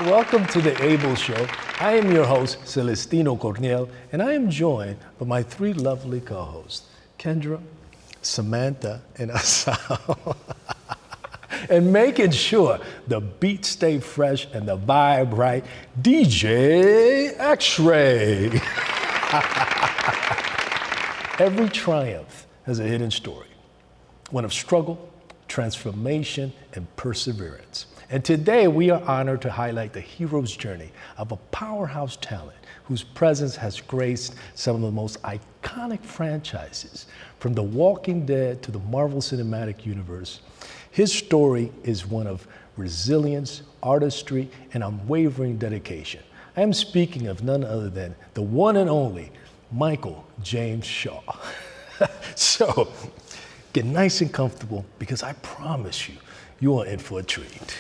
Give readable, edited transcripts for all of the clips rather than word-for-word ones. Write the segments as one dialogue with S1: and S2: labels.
S1: Welcome to the Able Show. I am your host, Celestino Cornel, and I am joined by my three lovely co-hosts, Kendra, Samantha, and Asal. And making sure the beats stay fresh and the vibe right, DJ X-Ray. Every triumph has a hidden story, one of struggle, transformation, and perseverance. And today we are honored to highlight the hero's journey of a powerhouse talent whose presence has graced some of the most iconic franchises, from The Walking Dead to the Marvel Cinematic Universe. His story is one of resilience, artistry, and unwavering dedication. I am speaking of none other than the one and only Michael James Shaw. So, get nice and comfortable because I promise you, you are in for a treat.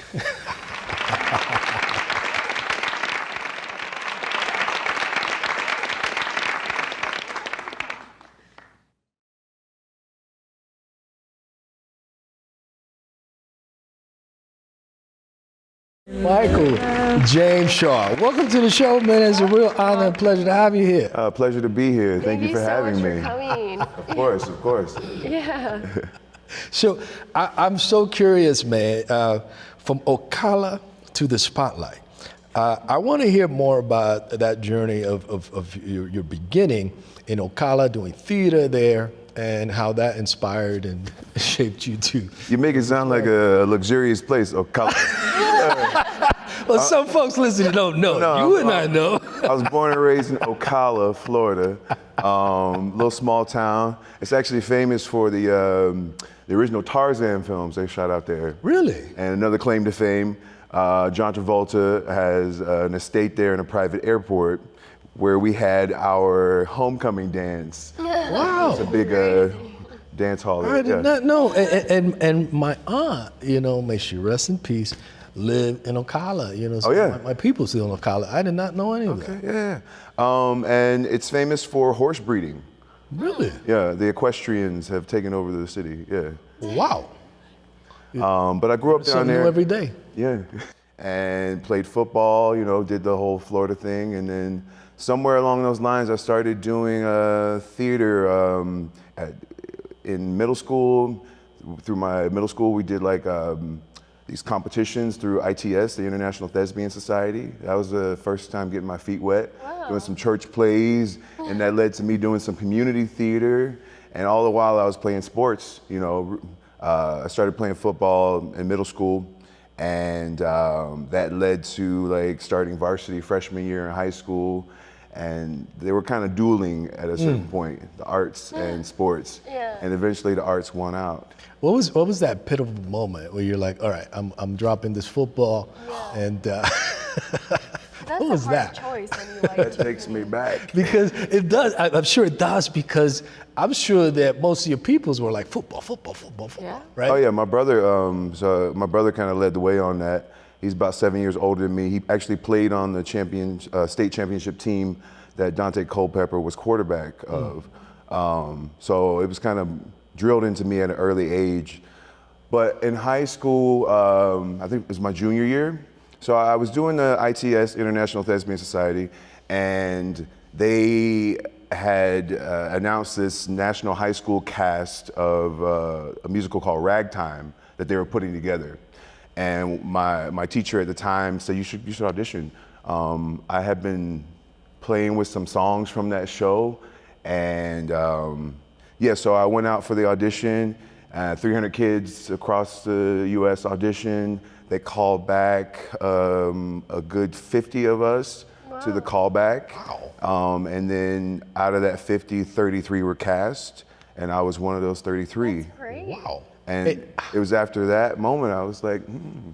S1: Michael James Shaw, welcome to the show, man. It's a real honor and pleasure to have you here.
S2: Pleasure to be here. Thank you for having me.
S3: Thank you so much for coming.
S2: Of course.
S3: Yeah.
S1: So I'm so curious, man, from Ocala to the spotlight. I want to hear more about that journey of your beginning in Ocala, doing theater there, and how that inspired and shaped you too.
S2: You make it sound like a luxurious place, Ocala.
S1: Well, some folks listening don't know. You would not know.
S2: I was born and raised in Ocala, Florida, little small town. It's actually famous for the original Tarzan films they shot out there.
S1: Really?
S2: And another claim to fame, John Travolta has an estate there in a private airport where we had our homecoming dance.
S1: Wow.
S2: It's a big dance hall there.
S1: I did not know. And my aunt, may she rest in peace, lived in Ocala. So my people still in Ocala. I did not know any of that.
S2: Yeah. And it's famous for horse breeding.
S1: Really?
S2: Yeah, the equestrians have taken over the city, yeah.
S1: Wow.
S2: But I grew up down there.
S1: Every day.
S2: Yeah. And played football, did the whole Florida thing. And then somewhere along those lines, I started doing theater in middle school. Through my middle school, we did these competitions through ITS, the International Thespian Society. That was the first time getting my feet wet. Wow. Doing some church plays, and that led to me doing some community theater. And all the while I was playing sports, I started playing football in middle school, and that led to starting varsity freshman year in high school. And they were kind of dueling at a certain point, the arts and sports. Yeah. And eventually the arts won out.
S1: What was that pivotal moment where you're like, all right, I'm dropping this football, and what was that?
S3: Choice when you
S2: That takes me back.
S1: Because it does. I'm sure it does, because I'm sure that most of your peoples were like football,
S3: yeah.
S1: right?
S2: Oh yeah, my brother. So my brother kind of led the way on that. He's about 7 years older than me. He actually played on the state championship team that Dante Culpepper was quarterback of. So it was kind of drilled into me at an early age. But in high school, I think it was my junior year. So I was doing the ITS, International Thespian Society, and they had announced this national high school cast of a musical called Ragtime that they were putting together. And my teacher at the time said, you should audition. I had been playing with some songs from that show, and so I went out for the audition. 300 kids across the U.S. auditioned. They called back a good 50 of us to the callback. Wow. And then out of that 50, 33 were cast, and I was one of those 33.
S3: That's great.
S1: Wow.
S2: And it was after that moment I was like,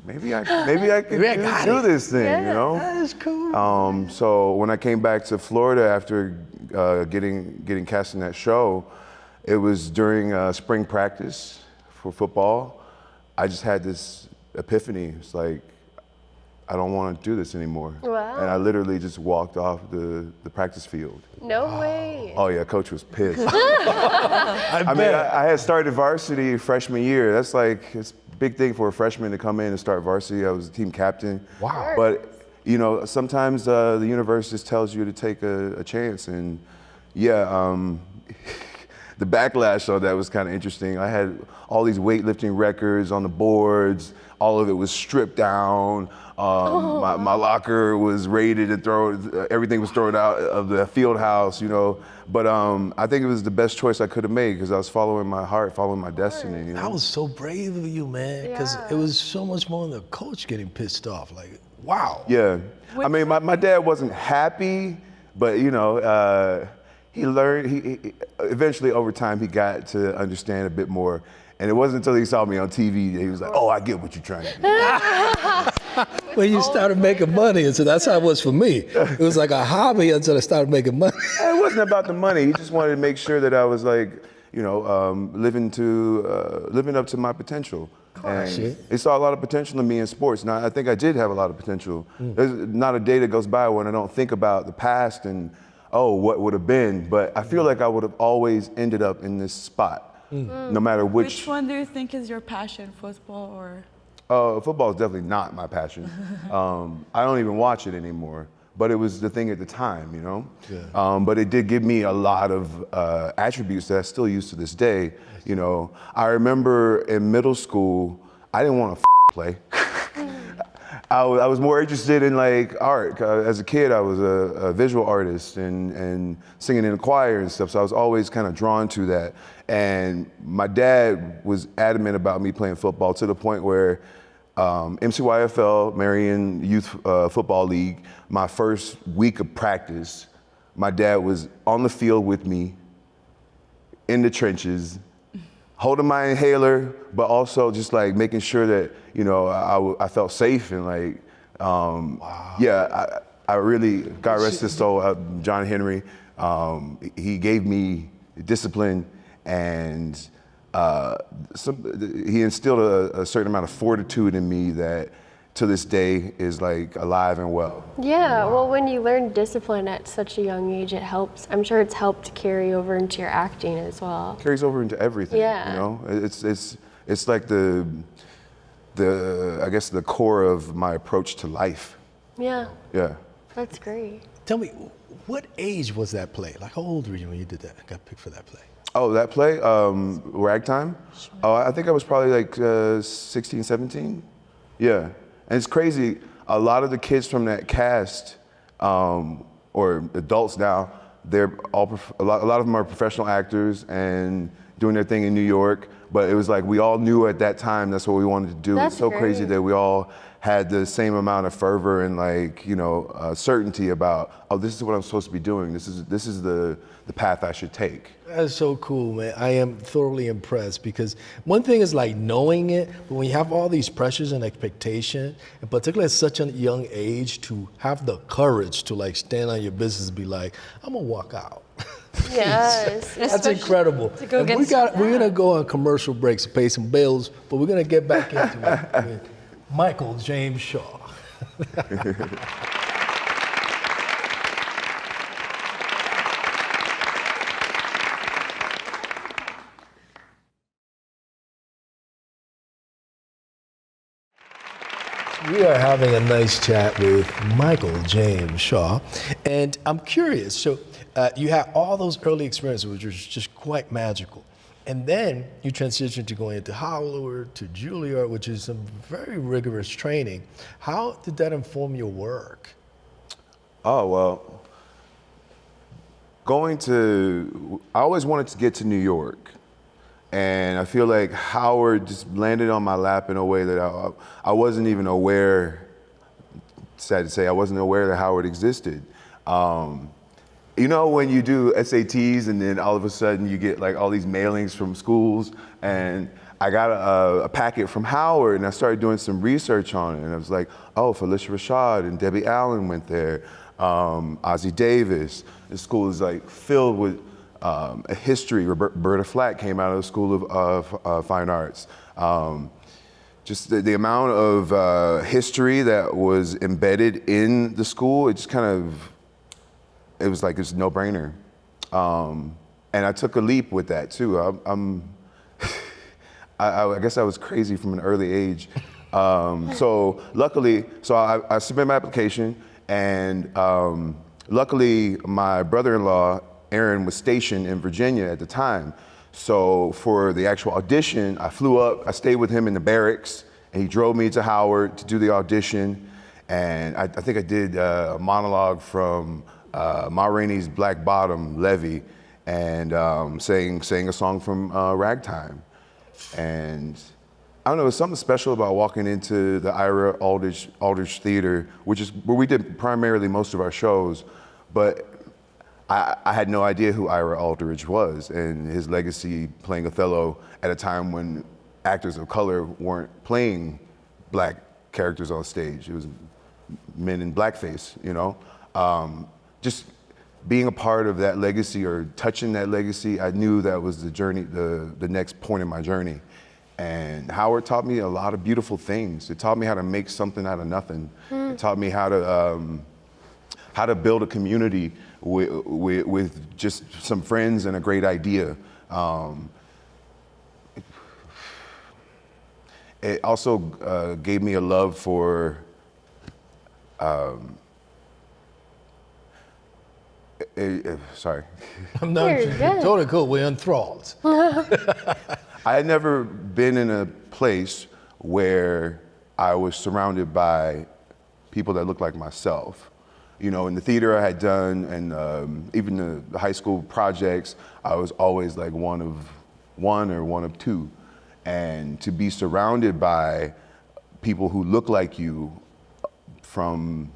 S2: maybe I could do this thing,
S1: That is cool.
S2: So when I came back to Florida after getting cast in that show, it was during spring practice for football. I just had this epiphany. It's like, I don't want to do this anymore.
S3: Wow.
S2: And I literally just walked off the practice field.
S3: No way.
S2: Oh yeah, coach was pissed.
S1: I
S2: mean, I had started varsity freshman year. It's a big thing for a freshman to come in and start varsity. I was the team captain.
S1: Wow.
S2: But you know, sometimes the universe just tells you to take a chance. And yeah, the backlash on that was kind of interesting. I had all these weightlifting records on the boards. All of it was stripped down. My locker was raided and thrown. Everything was thrown out of the field house, you know. But I think it was the best choice I could have made because I was following my heart, following my destiny. You know?
S1: That was so brave of you, man, because
S3: Yeah.
S1: it was so much more than the coach getting pissed off. Like, wow.
S2: Yeah. I mean, my dad wasn't happy, but you know, he learned. He eventually, over time, he got to understand a bit more. And it wasn't until he saw me on TV that he was like, "Oh, I get what you're trying to do."
S1: When you started making money, and so that's how it was for me. It was like a hobby until I started making money.
S2: It wasn't about the money. He just wanted to make sure that I was like, you know, living up to my potential. And he saw a lot of potential in me in sports. Now, I think I did have a lot of potential. There's not a day that goes by when I don't think about the past and, oh, what would have been. But I feel like I would have always ended up in this spot, no matter
S4: Which one do you think is your passion, football or?
S2: Football is definitely not my passion. I don't even watch it anymore. But it was the thing at the time, you know?
S1: Yeah.
S2: But it did give me a lot of attributes that I still use to this day. You know, I remember in middle school, I didn't want to play. I was more interested in like art. As a kid, I was a visual artist and singing in the choir and stuff. So I was always kind of drawn to that. And my dad was adamant about me playing football to the point where MCYFL, Marion Youth Football League, my first week of practice, my dad was on the field with me in the trenches, holding my inhaler, but also just like making sure that, you know, I felt safe and like, yeah, I really, God rest his soul, John Henry, he gave me discipline and he instilled a certain amount of fortitude in me that to this day is like alive and well.
S3: Yeah, well, when you learn discipline at such a young age, it helps. I'm sure it's helped carry over into your acting as well.
S2: Carries over into everything.
S3: Yeah.
S2: You know, it's like the I guess the core of my approach to life.
S3: Yeah,
S2: Yeah.
S3: that's great.
S1: Tell me, what age was that play? Like, how old were you when you did that? Got picked for that play?
S2: Oh, that play, Ragtime? Oh, I think I was probably like 16, 17. Yeah. And it's crazy, a lot of the kids from that cast, or adults now, they're all, a lot of them are professional actors and doing their thing in New York. But it was like we all knew at that time that's what we wanted to do.
S3: That's
S2: It's so crazy
S3: great.
S2: that we all had the same amount of fervor and like, you know, certainty about, oh, this is what I'm supposed to be doing. This is the path I should take.
S1: That's so cool, man. I am thoroughly impressed because one thing is like knowing it, but when you have all these pressures and expectations, and particularly at such a young age, to have the courage to like stand on your business and be like, I'm gonna walk out.
S3: Yes.
S1: That's incredible.
S3: to go
S1: And
S3: get
S1: we're gonna go on commercial breaks to pay some bills, but we're gonna get back into it with Michael James Shaw. We are having a nice chat with Michael James Shaw, and I'm curious. So you had all those early experiences, which was just quite magical, and then you transitioned to going into Howard, to Juilliard, which is some very rigorous training. How did that inform your work?
S2: Oh, well, I always wanted to get to New York. And I feel like Howard just landed on my lap in a way that I wasn't even aware, sad to say, I wasn't aware that Howard existed. You know, when you do SATs and then all of a sudden you get like all these mailings from schools, and I got a packet from Howard and I started doing some research on it, and I was like, oh, Felicia Rashad and Debbie Allen went there, Ozzie Davis. The school is like filled with a history. Roberta Flack came out of the School of Fine Arts. Just the amount of history that was embedded in the school, it just kind of, it was like it's a no-brainer. And I took a leap with that too. I guess I was crazy from an early age. So luckily, I submitted my application, and luckily my brother-in-law, Aaron, was stationed in Virginia at the time. So for the actual audition, I flew up, I stayed with him in the barracks, and he drove me to Howard to do the audition. And I think I did a monologue from Ma Rainey's Black Bottom, Levee, and sang a song from Ragtime. And I don't know, there's something special about walking into the Ira Aldridge Theater, which is where we did primarily most of our shows, but I had no idea who Ira Aldridge was and his legacy playing Othello at a time when actors of color weren't playing black characters on stage. It was men in blackface, you know? Just being a part of that legacy or touching that legacy, I knew that was the journey, the next point in my journey. And Howard taught me a lot of beautiful things. It taught me how to make something out of nothing. It taught me how to build a community with just some friends and a great idea. It also gave me a love for sorry.
S1: I'm not
S3: You're good.
S1: totally cool. We're enthralled.
S2: I had never been in a place where I was surrounded by people that looked like myself. You know, in the theater I had done, and even the high school projects, I was always like one of two. And to be surrounded by people who look like you, from,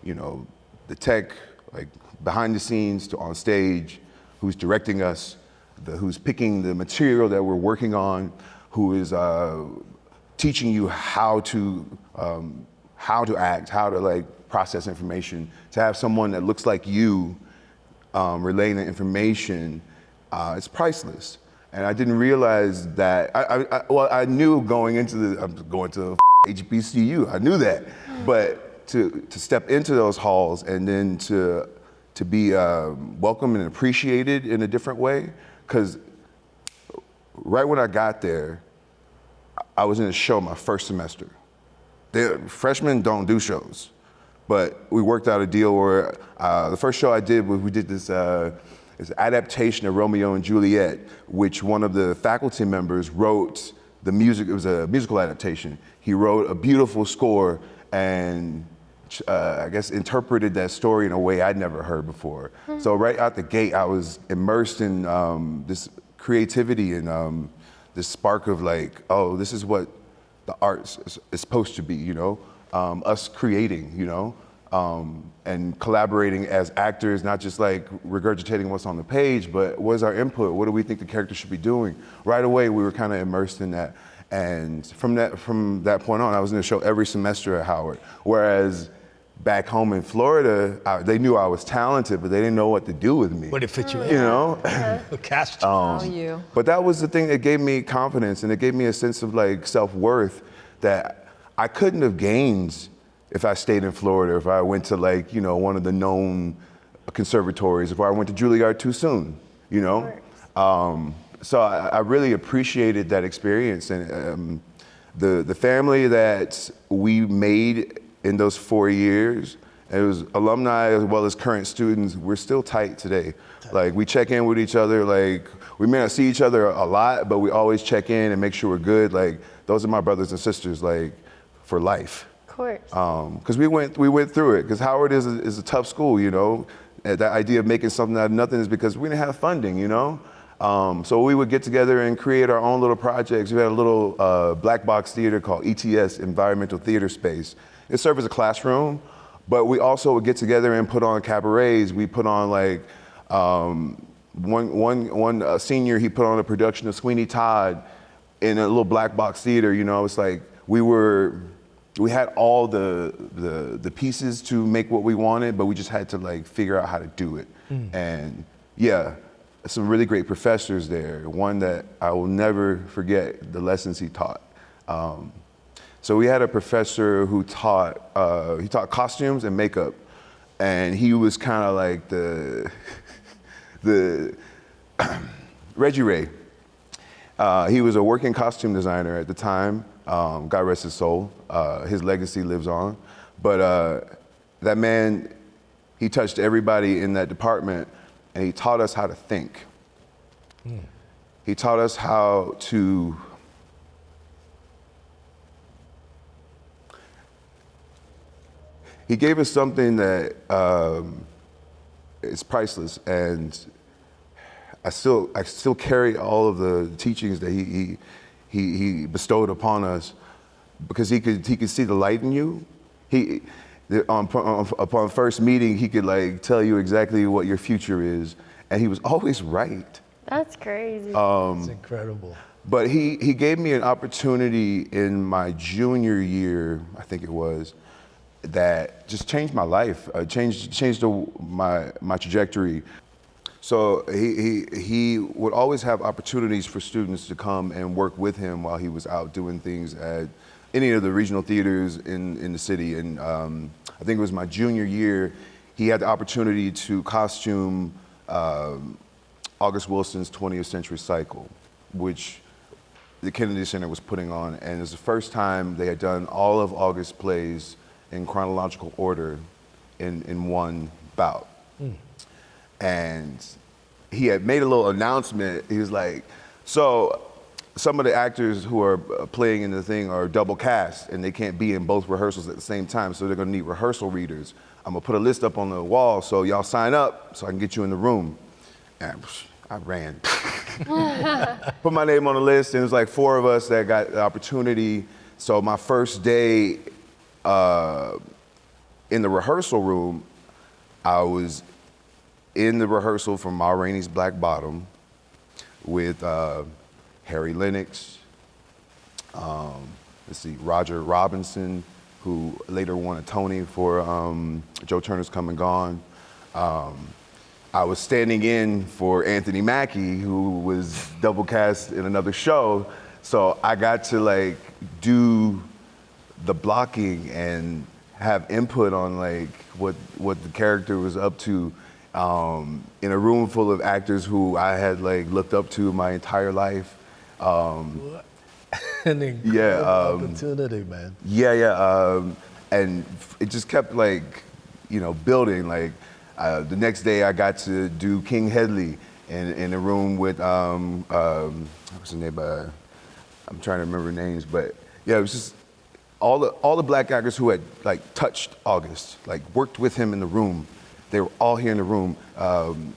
S2: you know, the tech, like behind the scenes to on stage, who's directing us, who's picking the material that we're working on, who is teaching you how to act, how to like process information. To have someone that looks like you relaying the information, it's priceless. And I didn't realize that. I knew going into I'm going to HBCU. I knew that, but to step into those halls and then to be welcomed and appreciated in a different way, because right when I got there, I was in a show my first semester. Freshmen don't do shows, but we worked out a deal where the first show I did was we did this adaptation of Romeo and Juliet, which one of the faculty members wrote the music. It was a musical adaptation. He wrote a beautiful score and I guess interpreted that story in a way I'd never heard before. So right out the gate, I was immersed in this creativity and this spark of like, oh, this is what the arts is supposed to be, you know? Us creating, you know? And collaborating as actors, not just like regurgitating what's on the page, but what is our input? What do we think the character should be doing? Right away, we were kind of immersed in that. And from that point on, I was in the show every semester at Howard. Whereas back home in Florida, they knew I was talented, but they didn't know what to do with me.
S1: But it fit you in.
S2: You know?
S1: Cast you.
S2: But that was the thing that gave me confidence, and it gave me a sense of like self-worth that I couldn't have gained if I stayed in Florida, if I went to like, you know, one of the known conservatories, if I went to Juilliard too soon, you know? So I really appreciated that experience, and the family that we made in those 4 years, it was alumni as well as current students, we're still tight today. Like we check in with each other, like we may not see each other a lot, but we always check in and make sure we're good. Like those are my brothers and sisters, like for life.
S3: Of course.
S2: Because we went through it. Because Howard is a tough school, you know. And that idea of making something out of nothing is because we didn't have funding, you know. So we would get together and create our own little projects. We had a little black box theater called ETS, Environmental Theater Space. It served as a classroom, but we also would get together and put on cabarets. We put on like one senior, he put on a production of Sweeney Todd in a little black box theater. You know, it's like we had all the pieces to make what we wanted, but we just had to like figure out how to do it. And yeah, some really great professors there. One that I will never forget the lessons he taught. So we had a professor who taught costumes and makeup, and he was kind of like the Reggie Ray. He was a working costume designer at the time, God rest his soul. His legacy lives on. But that man, he touched everybody in that department, and he taught us how to think. He taught us how to he gave us something that is priceless, and I still carry all of the teachings that he bestowed upon us, because he could see the light in you. Upon first meeting, he could like tell you exactly what your future is, and he was always right.
S3: That's crazy.
S1: It's incredible.
S2: But he gave me an opportunity in my junior year, I think it was, that just changed my life, changed my trajectory. So he would always have opportunities for students to come and work with him while he was out doing things at any of the regional theaters in the city. And I think it was my junior year, he had the opportunity to costume August Wilson's 20th Century Cycle, which the Kennedy Center was putting on. And it was the first time they had done all of August's plays in chronological order in one bout. And he had made a little announcement. He was like, so some of the actors who are playing in the thing are double cast, and they can't be in both rehearsals at the same time, so they're gonna need rehearsal readers. I'm gonna put a list up on the wall, so y'all sign up so I can get you in the room. And I ran. Put my name on the list, and it was like 4 of us that got the opportunity. So my first day in the rehearsal room, I was in the rehearsal for Ma Rainey's Black Bottom with Harry Lennox, Roger Robinson, who later won a Tony for Joe Turner's Come and Gone. I was standing in for Anthony Mackie, who was double cast in another show. So I got to like do the blocking and have input on like what the character was up to in a room full of actors who I had like looked up to my entire life.
S1: An incredible opportunity, man.
S2: And it just kept like, building. Like the next day I got to do King Headley in a room with, what's his name? I'm trying to remember names, but yeah, it was just all the black actors who had like touched August, like worked with him in the room. They were all here in the room.
S1: And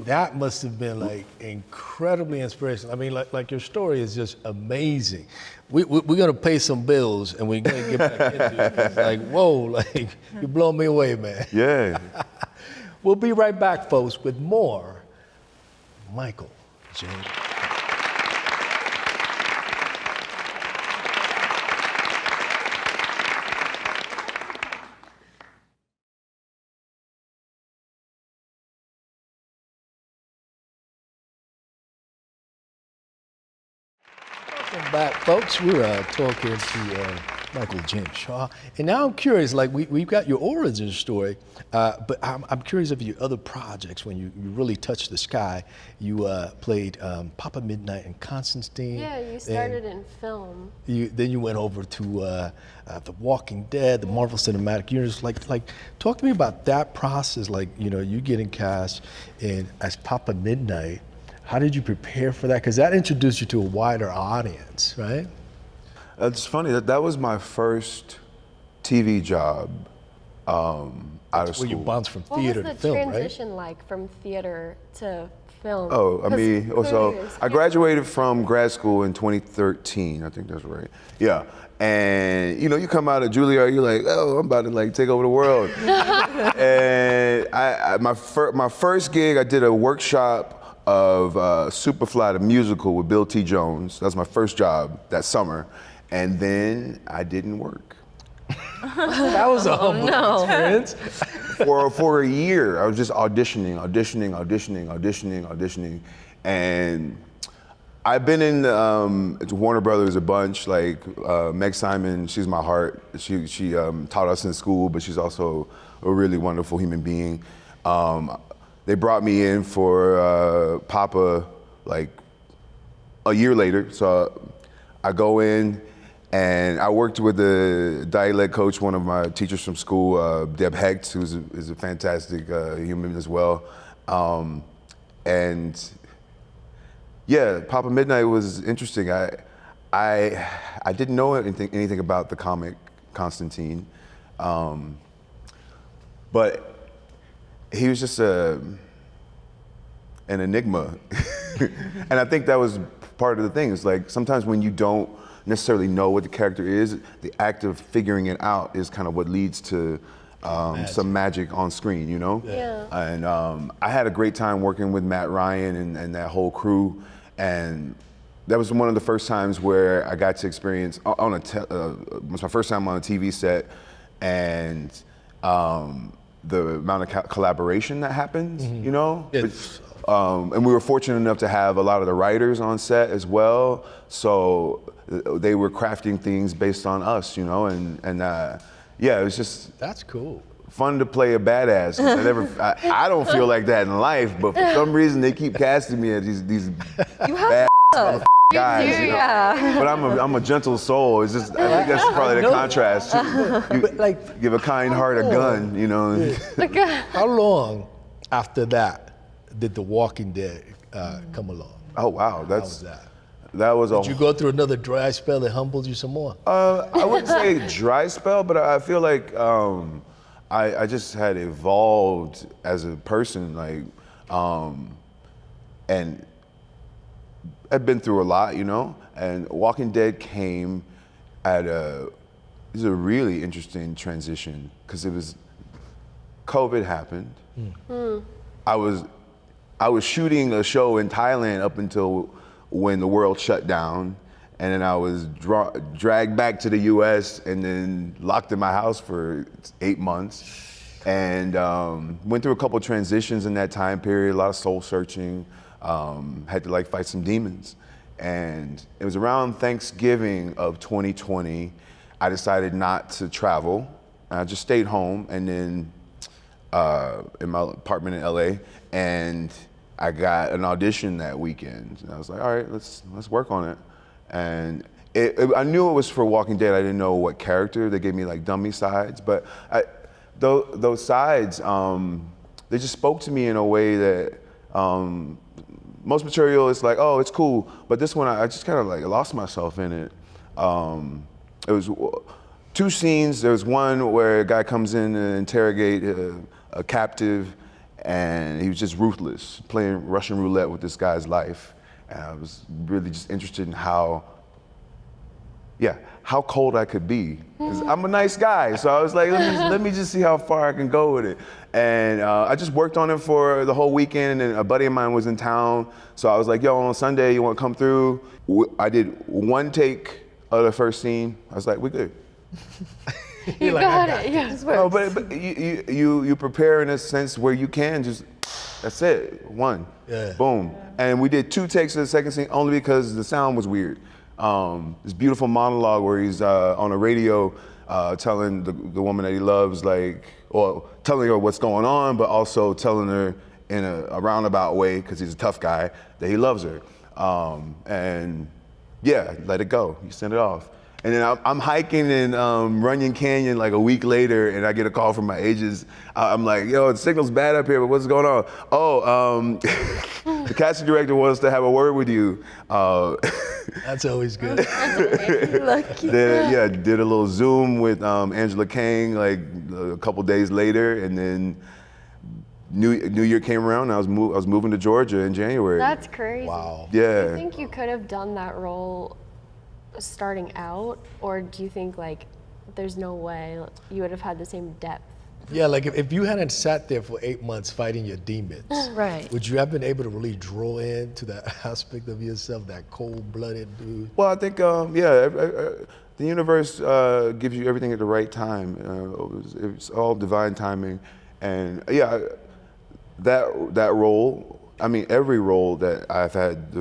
S1: that must have been like incredibly inspirational. I mean, like your story is just amazing. We're gonna pay some bills and we're gonna get back into it. It's like, whoa, like you blow me away, man.
S2: Yeah.
S1: We'll be right back, folks, with more Michael James. Welcome back, folks. We're talking to Michael James Shaw, and now I'm curious. Like we've got your origin story, but I'm curious of your other projects. When you really touched the sky, you played Papa Midnight and Constantine.
S3: Yeah, you started in film.
S1: Then you went over to The Walking Dead, the Marvel Cinematic Universe. Like, talk to me about that process. Like, you getting cast in as Papa Midnight. How did you prepare for that? Because that introduced you to a wider audience, right?
S2: It's funny, that was my first TV job out of school.
S1: Where you bounced from theater to
S3: What was
S1: film,
S3: the
S1: right?
S3: transition like from theater to film?
S2: Oh, I mean,
S3: 'Cause
S2: so
S3: theaters,
S2: I graduated from grad school in 2013, I think that's right. Yeah, and you come out of Juilliard, you're like, oh, I'm about to like take over the world. And my first gig, I did a workshop of Superfly, the musical with Bill T. Jones. That was my first job that summer. And then I didn't work.
S1: That was a humbling experience.
S2: For a year, I was just auditioning. And I've been in Warner Brothers a bunch, like Meg Simon, she's my heart. She taught us in school, but she's also a really wonderful human being. They brought me in for Papa like a year later. So I go in And I worked with the dialect coach, one of my teachers from school, Deb Hecht, who is a fantastic human as well. And yeah, Papa Midnight was interesting. I didn't know anything about the comic Constantine, but he was just an enigma. And I think that was part of the thing. It's like sometimes when you don't necessarily know what the character is, the act of figuring it out is kind of what leads to some magic on screen, you know?
S3: Yeah.
S2: And I had a great time working with Matt Ryan and that whole crew. And that was one of the first times where I got to experience it was my first time on a TV set, and the amount of collaboration that happens, you know? And we were fortunate enough to have a lot of the writers on set as well. So they were crafting things based on us, you know? And yeah, it was just
S1: That's cool.
S2: fun to play a badass. 'Cause I don't feel like that in life, but for some reason they keep casting me as these bad guys. You know?
S3: Yeah.
S2: But I'm a gentle soul. It's just, I think that's probably the contrast. You
S1: But like,
S2: give a kind heart a gun, you know?
S1: how long after that did The Walking Dead come along?
S2: Oh wow,
S1: How
S2: that's
S1: was that?
S2: that was a.
S1: Did you go through another dry spell that humbled you some more?
S2: I wouldn't say dry spell, but I feel like I just had evolved as a person, like, and I've been through a lot, you know. And Walking Dead came at it was a really interesting transition because it was COVID happened. I was shooting a show in Thailand up until when the world shut down, and then I was dragged back to the U.S. and then locked in my house for 8 months, and went through a couple of transitions in that time period, a lot of soul searching, had to like fight some demons. And it was around Thanksgiving of 2020, I decided not to travel. I just stayed home, and then in my apartment in LA, and I got an audition that weekend. And I was like, all right, let's work on it. And I knew it was for Walking Dead. I didn't know what character. They gave me like dummy sides, but those sides, they just spoke to me in a way that most material is like, oh, it's cool. But this one, I just kind of like lost myself in it. It was 2 scenes. There was one where a guy comes in and interrogate a captive, and he was just ruthless, playing Russian roulette with this guy's life. And I was really just interested in how cold I could be. 'Cause I'm a nice guy, so I was like, let me just see how far I can go with it. And I just worked on it for the whole weekend, and a buddy of mine was in town, so I was like, yo, on Sunday, you wanna come through? I did 1 take of the first scene. I was like, we're good.
S3: You got it. Yeah.
S2: No, but you prepare in a sense where you can just, that's it, 1, boom. And we did 2 takes of the second scene only because the sound was weird. This beautiful monologue where he's on a radio telling the woman that he loves, like, or telling her what's going on, but also telling her in a roundabout way, because he's a tough guy, that he loves her. And yeah, let it go, you send it off. And then I'm hiking in Runyon Canyon like a week later, and I get a call from my agents. I'm like, yo, the signal's bad up here, but what's going on? Oh, the casting director wants to have a word with you.
S1: That's always good.
S3: Lucky.
S2: Did a little Zoom with Angela Kang like a couple days later, and then New Year came around, and I was moving to Georgia in January.
S3: That's crazy.
S1: Wow.
S2: Yeah.
S3: Do you think you could have done that role starting out, or do you think like there's no way you would have had the same depth?
S1: Yeah, like if you hadn't sat there for 8 months fighting your demons,
S5: Right.
S1: would you have been able to really draw into that aspect of yourself, that cold-blooded dude?
S2: Well, I think, the universe gives you everything at the right time. It's all divine timing. And yeah, that role, I mean, every role that I've had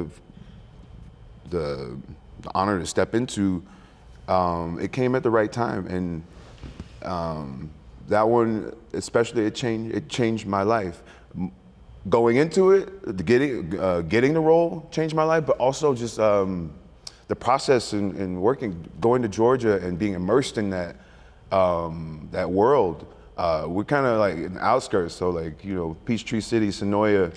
S2: the honor to step into, it came at the right time. And that one, especially, it changed my life. Going into it, getting the role changed my life, but also just the the process in working, going to Georgia and being immersed in that that world. We're kind of like in the outskirts, so like, you know, Peachtree City, Sonoya,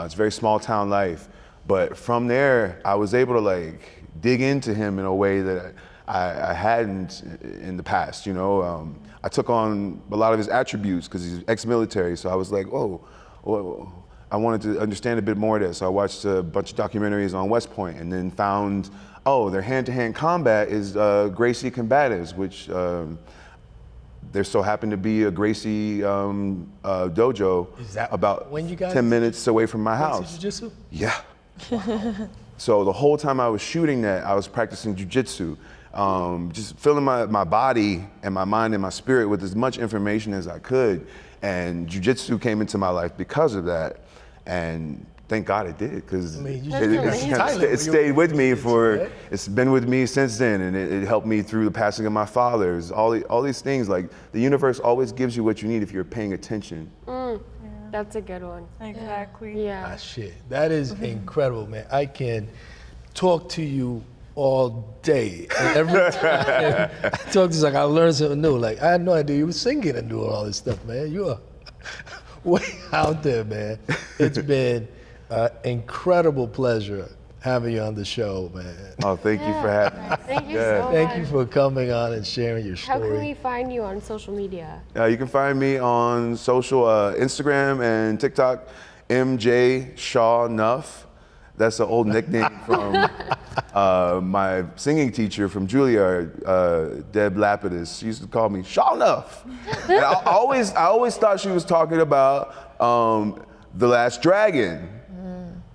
S2: it's very small town life. But from there, I was able to like dig into him in a way that I hadn't in the past, you know. I took on a lot of his attributes because he's ex-military, so I was like, oh, well, I wanted to understand a bit more of this. So I watched a bunch of documentaries on West Point and then found, oh, their hand-to-hand combat is Gracie combatives, which there so happened to be a Gracie dojo
S1: Is that
S2: about
S1: when you guys
S2: 10 minutes away from my
S1: practice
S2: house.
S1: jiu-jitsu?
S2: Yeah. So the whole time I was shooting that, I was practicing jujitsu, just filling my body and my mind and my spirit with as much information as I could. And jujitsu came into my life because of that. And thank God it did, because
S1: I mean, you
S2: it stayed with me for, it's been with me since then, and it helped me through the passing of my fathers, all these things. Like, the universe always gives you what you need if you're paying attention.
S3: That's a good one.
S4: Exactly.
S3: Yeah.
S1: Ah, shit, that is incredible, man. I can talk to you all day. And every time I talk to you, like I learned something new. Like, I had no idea you were singing and doing all this stuff, man. You are way out there, man. It's been an incredible pleasure having you on the show, man.
S2: Oh, thank you for having me.
S3: Thank you so much.
S1: Thank you for coming on and sharing your
S3: How
S1: story.
S3: can we find you on social media?
S2: You can find me on social, Instagram and TikTok, MJ Shaw Nuff. That's an old nickname from my singing teacher from Juilliard, Deb Lapidus. She used to call me Shaw Nuff. And I always thought she was talking about The Last Dragon.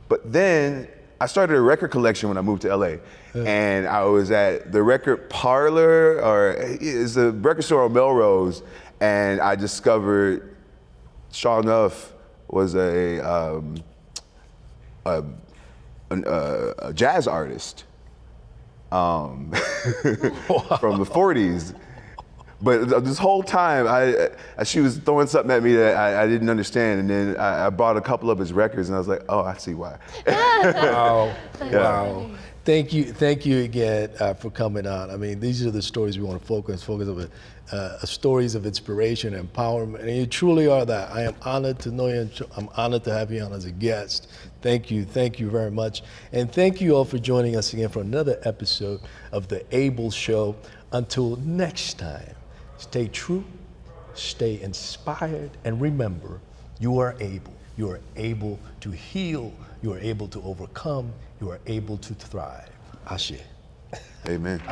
S2: But then I started a record collection when I moved to LA. And I was at the record parlor, or it's a record store on Melrose, and I discovered Shaw Nuff was a jazz artist from the 40s. But this whole time, she was throwing something at me that I didn't understand, and then I bought a couple of his records, and I was like, oh, I see why.
S1: Wow. Wow. Thank you again for coming on. I mean, these are the stories we want to focus on, stories of inspiration and empowerment, and you truly are that. I am honored to know you, and I'm honored to have you on as a guest. Thank you very much. And thank you all for joining us again for another episode of The Able Show. Until next time, stay true, stay inspired, and remember, you are able. You are able to heal. You are able to overcome. You are able to thrive. Ashe.
S2: Amen.